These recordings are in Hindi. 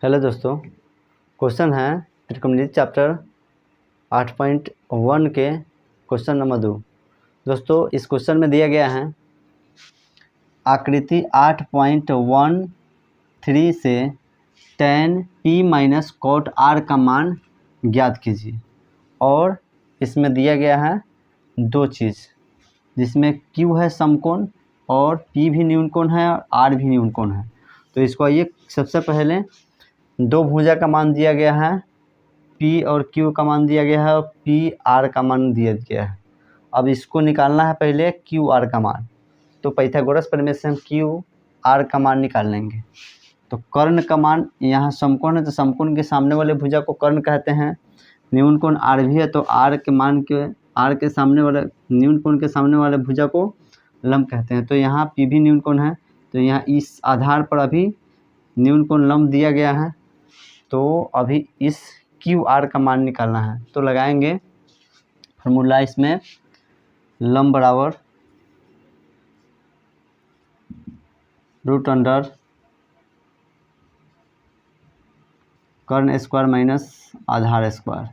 हेलो दोस्तों, क्वेश्चन है त्रिकोणमिति चैप्टर 8.1 के क्वेश्चन नंबर 2। दोस्तों इस क्वेश्चन में दिया गया है आकृति 8.13 से tan p minus cot r का मान ज्ञात कीजिए। और इसमें दिया गया है दो चीज़, जिसमें q है समकोण और p भी न्यूनकोण है और r भी न्यूनकोण है। तो इसको आइए सबसे पहले दो भुजा का मान दिया गया है, P और Q का मान दिया गया है और P R का मान दिया गया है। अब इसको निकालना है पहले Q R का मान। तो पाइथागोरस प्रमेय से हम Q R का मान निकाल लेंगे। तो कर्ण का मान, यहाँ समकोण है तो समकोण के सामने वाले भुजा को कर्ण कहते हैं। न्यूनकोण R भी है तो R के मान के R के सामने वाले न्यूनकोण के सामने वाले भुजा को लंब कहते हैं। तो यहाँ P भी न्यूनकोण है, तो यहाँ इस आधार पर अभी न्यूनकोण लंब दिया गया है। तो अभी इस क्यू आर का मान निकालना है। तो लगाएंगे फार्मूला इसमें, लंब बराबर रूट अंडर कर्ण स्क्वायर माइनस आधार स्क्वायर।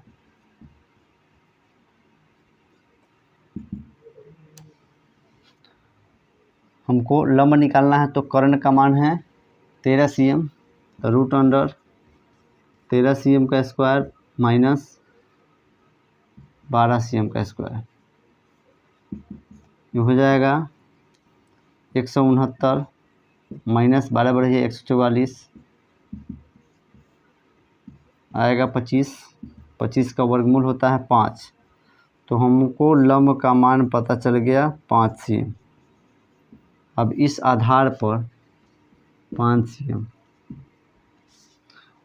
हमको लंब निकालना है तो कर्ण का मान है 13 cm, तो रूट अंडर 13 cm का स्क्वायर माइनस 12 cm का स्क्वायर। ये हो जाएगा 169 माइनस 12 बढ़िए 144 आएगा 25 का वर्गमूल होता है 5। तो हमको लंब का मान पता चल गया 5 cm। अब इस आधार पर 5 cm,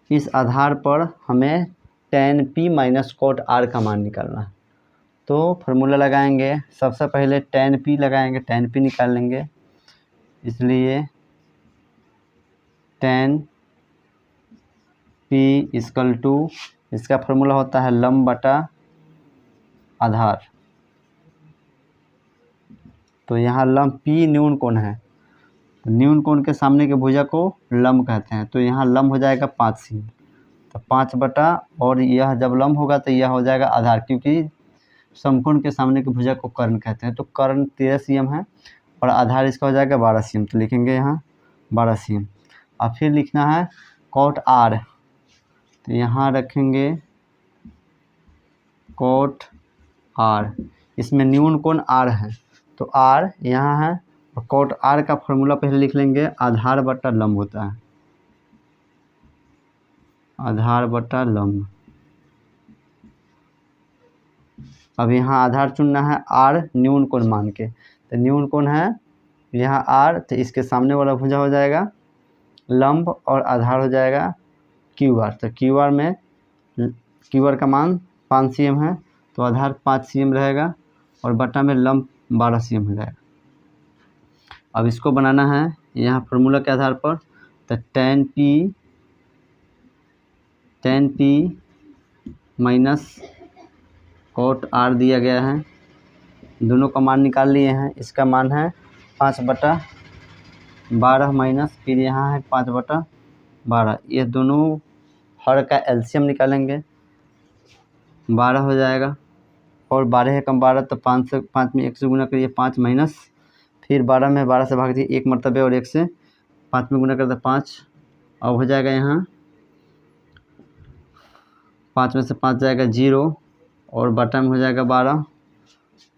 इस आधार पर हमें tan p minus cot r का मान निकालना है। तो फार्मूला लगाएंगे, सबसे पहले tan p लगाएंगे, tan p निकाल लेंगे। इसलिए tan p इक्वल टू, इसका फार्मूला होता है लंब बटा आधार। तो यहाँ लंब p न्यूनकोण है, तो न्यूनकोण के सामने के भुजा को लंब कहते हैं। तो यहाँ लंब हो जाएगा 5 cm, तो 5 बटा, और यह जब लंब होगा तो यह हो जाएगा आधार, क्योंकि समकोण के सामने की भुजा को कर्ण कहते हैं। तो कर्ण 13 cm है और आधार इसका हो जाएगा 12 cm। तो लिखेंगे यहाँ 12 cm। अब फिर लिखना है cot r, तो यहाँ रखेंगे cot r। इसमें न्यूनकोण r है तो r यहाँ है, और cot r का फॉर्मूला पहले लिख लेंगे, आधार बटा लंब होता है, आधार बटा लंब। अब यहाँ आधार चुनना है r न्यूनकोण मान के, तो न्यूनकोण है यहाँ r, तो इसके सामने वाला भुजा हो जाएगा लंब और आधार हो जाएगा क्यू आर। तो क्यू आर में क्यू आर का मान 5 cm है, तो आधार 5 cm रहेगा और बटा में लंब 12 cm हो जाएगा। अब इसको बनाना है यहाँ फार्मूला के आधार पर, तो tan p minus cot r दिया गया है, दोनों का मान निकाल लिए हैं। इसका मान है 5/12 माइनस, फिर यहाँ है 5/12। ये दोनों हर का एलसीएम निकालेंगे, 12 हो जाएगा, और 12 है कम 12, तो 5 में 1 से गुना करिए 5 माइनस, फिर 12 में 12 से भाग दिए 1 मरतबे, और 1 से 5 में गुना करते 5। अब हो जाएगा यहाँ 5 में से 5 जाएगा 0, और बटा में हो जाएगा 12।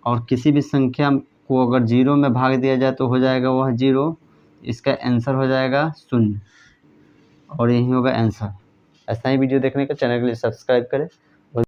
और किसी भी संख्या को अगर 0 में भाग दिया जाए तो हो जाएगा वह 0, इसका आंसर हो जाएगा 0, और यही होगा आंसर। ऐसा ही वीडियो देखने का चैनल के लिए सब्सक्राइब करें।